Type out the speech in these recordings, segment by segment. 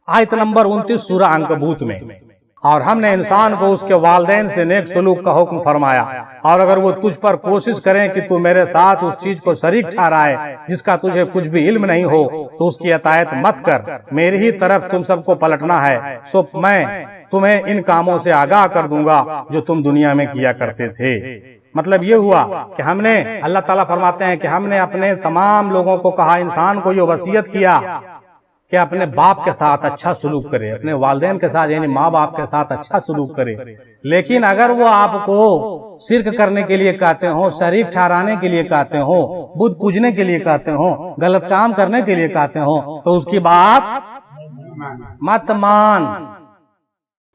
आयत नंबर 29 सूरह अंकबूत में। और हमने इंसान को उसके वालिदैन से नेक सलूक का हुक्म फरमाया, और अगर वो तुझ पर कोशिश करें कि तू मेरे साथ उस चीज को शरीक ठहराए जिसका तुझे कुछ भी इल्म नहीं हो, तो उसकी अतायत मत कर। मेरी ही तरफ तुम सबको पलटना है, सो मैं तुम्हें इन कामों से आगाह कर दूंगा जो तुम दुनिया में किया करते थे। मतलब ये हुआ कि हमने, अल्लाह ताला फरमाते हैं कि हमने अपने तमाम लोगों को कहा, इंसान को ये वसीयत किया कि अपने बाप के साथ अच्छा सलूक करे, अपने वालिदैन के साथ यानी माँ बाप के साथ अच्छा सलूक करे। लेकिन अगर वो आपको शिर्क करने के लिए कहते हो, शरीक ठहराने के लिए कहते हो, बुत पूजने के लिए कहते हो, गलत काम करने के लिए कहते हो, तो उसकी बात मत मान।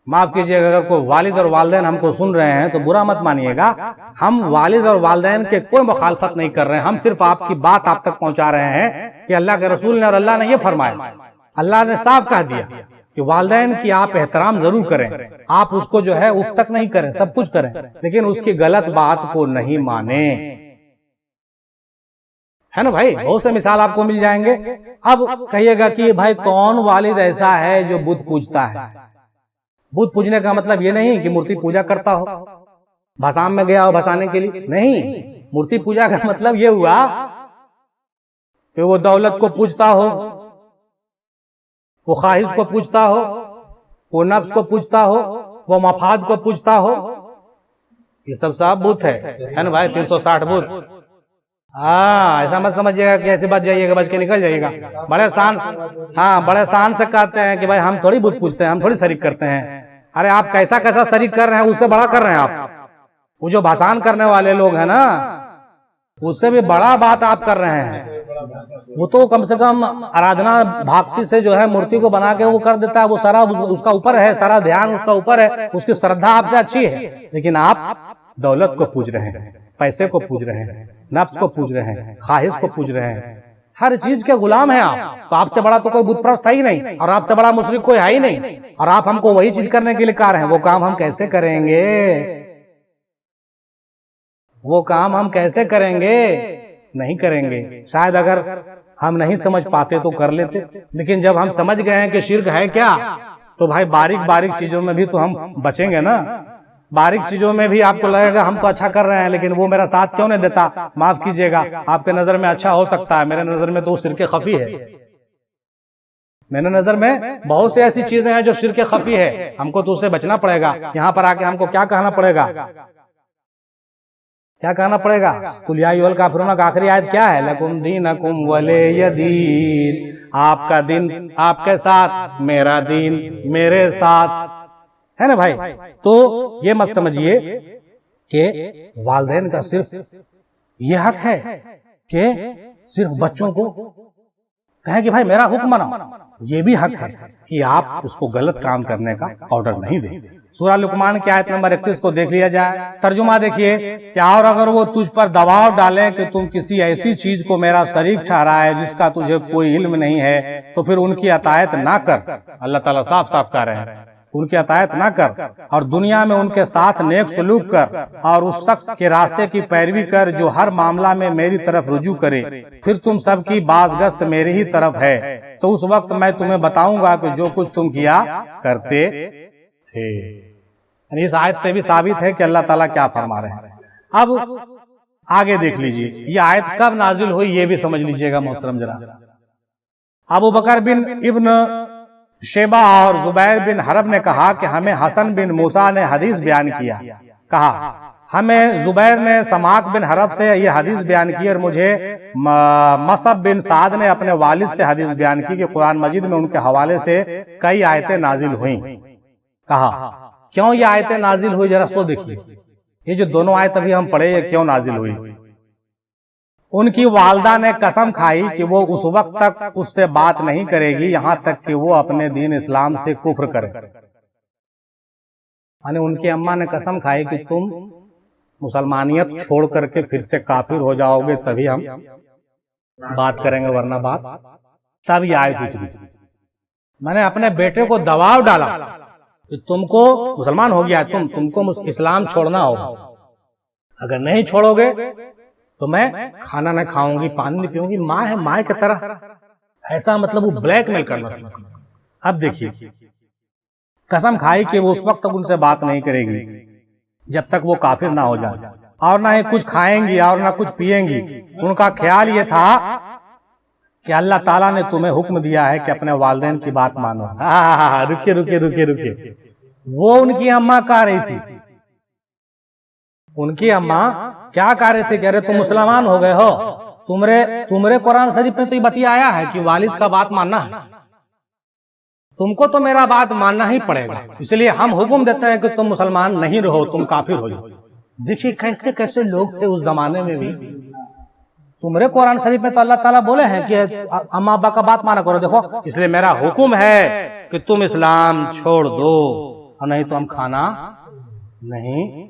माफ कीजिएगा, अगर कोई वालिद और वालिदैन हमको सुन रहे हैं तो बुरा मत मानिएगा। हम वालिद और वालिदैन के कोई मुखालफत नहीं कर रहे हैं, हम सिर्फ आपकी बात आप तक पहुंचा रहे हैं कि अल्लाह के रसूल ने और अल्लाह ने ये फरमाया। अल्लाह ने साफ कह दिया कि वालिदैन की आप एहतराम जरूर करें, आप उसको जो है उफ तक नहीं करें, सब कुछ करें, लेकिन उसकी गलत बात को नहीं माने, है ना भाई। बहुत से मिसाल आपको मिल जाएंगे। अब कहिएगा कि भाई कौन वालिद ऐसा है जो बुत पूजता है। बुत पूजने का मतलब ये नहीं कि मूर्ति पूजा करता हो, भसाम में गया हो भसाने के लिए, नहीं। मूर्ति पूजा का मतलब ये हुआ कि वो दौलत को पूजता हो, वो ख्वाहिश को पूजता हो, वो नफ्स को पूजता हो, वो मफाद को पूजता हो। ये सब बुत है ना भाई, 360 बुत। हाँ, ऐसा मत समझिएगा कि ऐसे बच जाइएगा, बच के निकल जाइएगा। बड़े शान, हाँ बड़े शान से कहते हैं कि भाई हम थोड़ी बुत पूजते हैं, हम थोड़ी शरीक करते हैं। अरे आप कैसा कैसा शरीक कर रहे हैं, उससे बड़ा कर रहे हैं आप। वो जो भाषण करने वाले लोग हैं ना, उससे भी बड़ा बात आप कर रहे हैं। वो तो कम से कम आराधना भक्ति से जो है मूर्ति को बना के वो कर देता है, वो सारा उसका ऊपर है, सारा ध्यान उसका ऊपर है, उसकी श्रद्धा आपसे अच्छी है। लेकिन आप दौलत को पूज रहे हैं, पैसे को पूज रहे हैं, नफ्स को पूज रहे हैं, ख्वाहिश को पूज रहे हैं, हर चीज के गुलाम हैं आप। तो आपसे बड़ा तो कोई बुत परस्त है ही नहीं, और आपसे बड़ा मुशरिक कोई है ही नहीं, और आप हमको वही चीज करने के लिए कह रहे हैं। वो काम हम कैसे करेंगे, वो काम हम कैसे करेंगे? नहीं करेंगे। शायद अगर हम नहीं समझ पाते तो कर लेते, लेकिन जब हम समझ गए हैं कि शिर्क है क्या, तो भाई बारीक बारीक चीजों में भी तो हम बचेंगे ना। बारीक चीजों में भी आपको लगेगा हम तो अच्छा कर रहे हैं, लेकिन वो मेरा साथ क्यों नहीं देता। माफ कीजिएगा, आपके नजर में अच्छा हो सकता है, मेरे नजर में तो शिर्क खफी है। मेरे नजर में बहुत सी ऐसी चीजें हैं जो शिर्क खफी है, हमको तो उससे बचना पड़ेगा। यहाँ पर आके हमको क्या कहना पड़ेगा, क्या कहना पड़ेगा? कुल या अय्युहल काफिरून का आखिरी आयत क्या है? लकुम दीनकुम वलिय दीन। आपका दिन आपके साथ, मेरा दिन मेरे साथ, है ना भाई। तो ये मत समझिए कि वालिदैन का सिर्फ ये हक है कि सिर्फ बच्चों को कहें कि भाई मेरा हुक्म मानो। ये भी हक है कि आप उसको गलत काम करने का ऑर्डर नहीं दें। सूरह लुकमान की आयत नंबर 31 को देख लिया जाए, तर्जुमा देखिए क्या, और अगर वो तुझ पर दबाव डाले कि तुम किसी ऐसी चीज को मेरा शरीक ठहराए जिसका तुझे कोई इल्म नहीं है, तो फिर उनकी अतायत ना कर। अल्लाह ताला साफ साफ कह रहे हैं, उनकी अतायत ना कर, और दुनिया में उनके साथ नेक सलूक कर, और उस शख्स के रास्ते की पैरवी कर जो हर मामला में मेरी तरफ रुजू करे। फिर तुम सबकी बाज़गश्त मेरी ही तरफ है, तो उस वक्त मैं तुम्हें बताऊंगा कि जो कुछ तुम किया करते थे। इस आयत से भी साबित है कि अल्लाह ताला क्या फरमा रहे हैं। अब आगे देख लीजिए, ये आयत कब नाजिल हुई ये भी समझ लीजिएगा मोहतरम जरा। अबू बकर बिन इब्न शेबा और जुबैर बिन हरब ने कहा कि हमें हसन बिन मूसा ने हदीस बयान किया। कहा हमें जुबैर ने समाक बिन हरब से यह हदीस बयान की, और मुझे मसब बिन साद ने अपने वालिद से हदीस बयान की कि कुरान मजीद में उनके हवाले से कई आयतें नाजिल हुई। कहा क्यों ये आयतें नाजिल हुई, जरा सो देखिए। ये जो दोनों आयत अभी हम पढ़े, ये क्यों नाजिल हुई? उनकी वालदा ने कसम खाई कि वो उस वक्त तक उससे बात नहीं करेगी यहाँ तक कि वो अपने दीन इस्लाम से कुफ्र करे। यानी उनकी अम्मा ने कसम खाई कि तुम मुसलमानियत छोड़ करके फिर से काफिर हो जाओगे तभी हम बात करेंगे, वरना बात। तब ये आयत उतरी। मैंने अपने बेटे को दबाव डाला कि तुमको मुसलमान हो गया है, तुमको इस्लाम छोड़ना होगा, अगर नहीं छोड़ोगे तो मैं खाना न खाऊंगी, पानी नहीं पीऊंगी। माँ है, माँ की तरह। ऐसा मतलब वो ब्लैकमेल करना। अब देखिए, कसम खाई कि वो उस वक्त तक उनसे बात नहीं करेगी जब तक वो काफिर ना हो जाए, और ना ही कुछ खाएंगी और ना कुछ पिएंगी। उनका ख्याल ये था कि अल्लाह ताला ने तुम्हें हुक्म दिया है कि अपने वालिदैन की बात मानो। रुकिए रुकिए रुकिए रुकिए, वो उनकी अम्मा कह रही थी, उनकी अम्मा क्या कह रहे थे, कह रहे तुम मुसलमान हो गए हो, तुमरे कुरान शरीफ में तो ये बतिया आया है कि वालिद का बात मानना है, तुमको तो मेरा बात मानना ही पड़ेगा, इसलिए हम हुक्म देते हैं कि तुम मुसलमान नहीं रहो, तुम काफिर हो जाओ। देखिए कैसे कैसे लोग थे उस जमाने में भी। तुम्हारे कुरान शरीफ में तो अल्लाह ताला बोले हैं कि अम्मा अब्बा का बात माना करो, देखो इसलिए मेरा हुक्म है कि तुम इस्लाम छोड़ दो, और नहीं तो हम खाना नहीं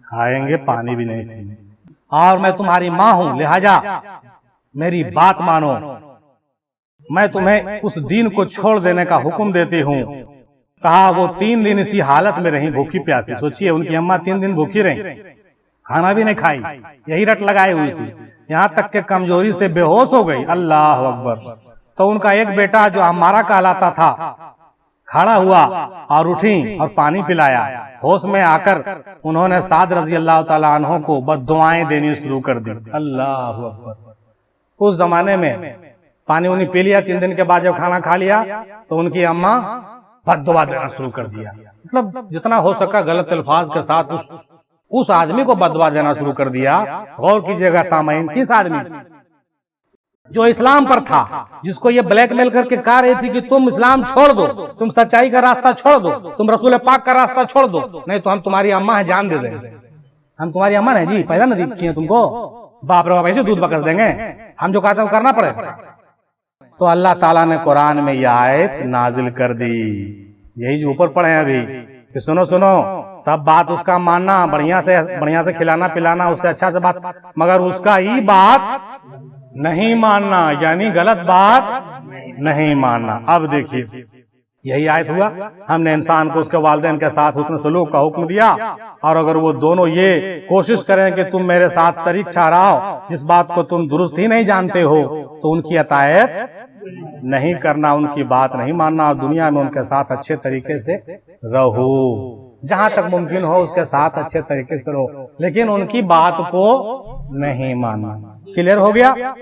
खाएंगे, पानी भी नहीं पीएंगे, और मैं तुम्हारी माँ हूं, लिहाजा मेरी बात मानो, मैं तुम्हें उस दीन को छोड़ देने का हुक्म देती हूँ। कहा वो 3 दिन इसी हालत में रही, भूखी प्यासी। सोचिए उनकी अम्मा 3 दिन भूखी रही, खाना भी नहीं खाई, यही रट लगाई हुई थी, यहाँ तक के कमजोरी से बेहोश हो गई। अल्लाह अकबर। तो उनका एक बेटा जो हमारा कहलाता था खड़ा हुआ और उठी और पानी पिलाया। होश में आकर उन्होंने साद रजी अल्लाह ताला अन्हो को बद्दुआएं देनी शुरू कर दी। अल्लाह अकबर। उस जमाने में पानी उन्हीं पी लिया, 3 दिन के बाद जब खाना खा लिया तो उनकी अम्मा बद्दुआ देना शुरू कर दिया। मतलब जितना हो सका गलत अल्फाज के साथ उस आदमी को बद्दुआ देना शुरू कर दिया। गौर कीजिएगा सामाइन, किस आदमी जो इस्लाम पर था, जिसको ये ब्लैकमेल करके कह रही थी कि तुम इस्लाम छोड़ दो, तुम सच्चाई का रास्ता छोड़ दो, तुम रसूल पाक का रास्ता छोड़ दो, नहीं तो हम तुम्हारी अम्मा है जान दे देंगे, हम तुम्हारी अम्मा है जी, पैदा नहीं किए तुमको, बाप रे बाप ऐसे दूध बकस देंगे, हम जो कहते हैं करना पड़ेगा। तो अल्लाह ताला ने कुरान में यह आयत नाजिल कर दी, यही जो ऊपर पढ़े हैं अभी कि सुनो सुनो, सब बात उसका मानना, बढ़िया से खिलाना पिलाना, उससे अच्छा से बात, मगर उसका ही बात नहीं मानना, यानी गलत बात नहीं मानना। अब देखिए यही आयत हुआ, हमने इंसान को उसके वालिदैन के साथ हुस्न सलूक का हुक्म दिया, और अगर वो दोनों ये कोशिश करें कि तुम मेरे साथ शरीक ठहराओ जिस बात को तुम दुरुस्त ही नहीं जानते हो, तो उनकी अतायत नहीं करना, उनकी बात नहीं मानना, और दुनिया में उनके साथ अच्छे तरीके से रहो, जहां तक मुमकिन हो उसके साथ अच्छे तरीके से रहो, लेकिन उनकी बात को नहीं मानना। क्लियर हो गया।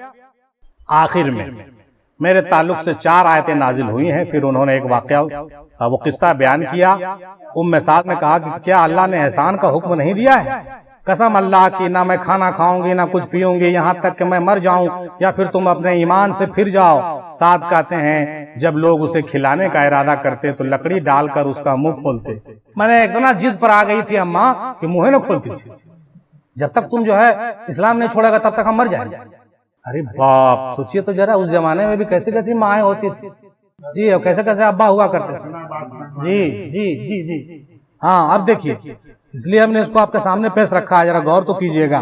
आखिर में मेरे ताल्लुक से 4 आयतें नाजिल हुई हैं, फिर उन्होंने एक वाकया वो किस्सा बयान किया। उम्मे साद ने कहा कि क्या अल्लाह ने एहसान का हुक्म नहीं दिया है? कसम अल्लाह की, ना मैं खाना खाऊंगी ना कुछ पीऊंगी, यहाँ तक कि मैं मर जाऊं या फिर तुम अपने ईमान से फिर जाओ। साद कहते हैं जब लोग उसे खिलाने का इरादा करते तो लकड़ी डालकर उसका मुंह खोलते। मैंने इतना जिद पर आ गई थी अम्मा कि मुंह न खोलती थी, जब तक तुम जो है इस्लाम नहीं छोड़ेगा तब तक हम मर जाएंगे। अरे बाप, सोचिए तो जरा उस जमाने में भी कैसी कैसी माएँ होती थी जी, और कैसे कैसे अब्बा हुआ करते थे जी जी जी जी। हाँ अब देखिए, इसलिए हमने इसको आपके सामने पेश रखा है, जरा गौर तो कीजिएगा।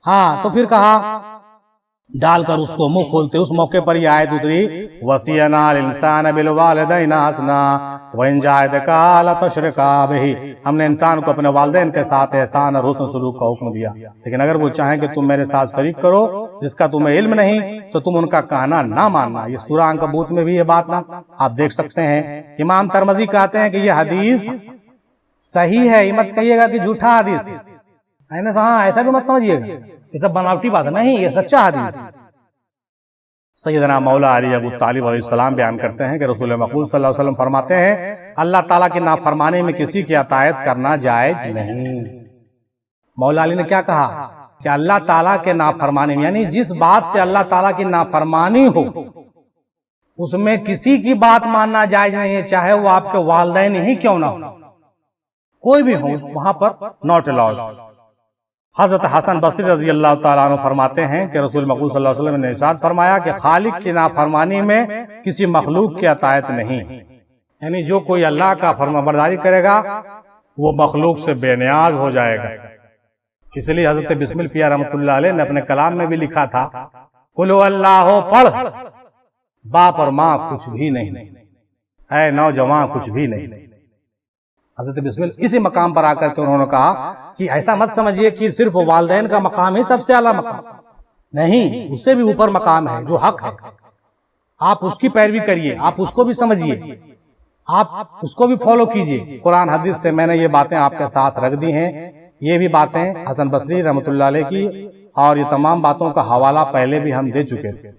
हाँ तो फिर कहा डालकर उसको मुंह खोलते। उस मौके पर यह आयत उतरी, वसियना इंसान बिल वालिदैन हसना व इन जाहदका ला तुशरिका बिही। हमने इंसान को अपने वालिदैन के साथ एहसान और हुस्न सलूक का हुक्म दिया, लेकिन अगर वो चाहें कि तुम मेरे साथ शरीक करो जिसका तुम्हें इल्म नहीं, तो तुम उनका कहना ना मानना। ये सूरह अनकबूत में भी ये बात ना आप देख सकते हैं। इमाम तरमजी कहते हैं कि ये हदीस सही है, ये मत कहिएगा कि झूठा हदीस है ना। हाँ ऐसा भी मत समझिएगा ये सब बनावटी बात है, नहीं, ये सच्चा हदीस। सैयदना मौला अली अबू तालिब अलैहिस्सलाम बयान करते हैं कि रसूल मक़बूल सल्लल्लाहु अलैहि वसल्लम फरमाते हैं अल्लाह ताला की नाफरमानी में किसी की अतायत करना जायज नहीं। मौला अली ने क्या कहा कि अल्लाह ताला के नाफरमानी में, यानी जिस बात से अल्लाह ताला की नाफरमानी हो उसमें किसी की बात मानना जायज नहीं है, चाहे वो आपके वालिदैन ही क्यों ना हो, कोई भी हो, वहां पर नॉट अलाउड। हजरत हसन बसरी रजी अल्लाह ताला अन्हु फरमाते हैं कि रसूल मक़बूल सल्लल्लाहु अलैहि वसल्लम ने इरशाद फरमाया कि खालिक की नाफरमानी में किसी मखलूक की अतायत नहीं, यानी जो कोई अल्लाह का फरमाबरदारी करेगा वो मखलूक से बेनियाज हो जाएगा। इसलिए हजरत बिस्मिल पिया रहमतुल्लाह अलैह ने अपने कलाम में भी लिखा था, कुल अल्लाह पढ़, बाप और माँ कुछ भी नहीं है, नौजवान कुछ भी नहीं। हजरत बिस्मिल इसी मकाम पर आकर के उन्होंने कहा कि ऐसा मत समझिए कि सिर्फ वालिदैन का मकाम ही सबसे आला मकाम, नहीं, उससे भी ऊपर मकाम है जो हक है। आप उसकी पैरवी करिए, आप उसको भी समझिए, आप उसको भी फॉलो कीजिए। कुरान हदीस से मैंने ये बातें आपके साथ रख दी हैं। ये भी बातें हसन बसरी रहमतुल्लाह अलैह की, और ये तमाम बातों का हवाला पहले भी हम दे चुके थे।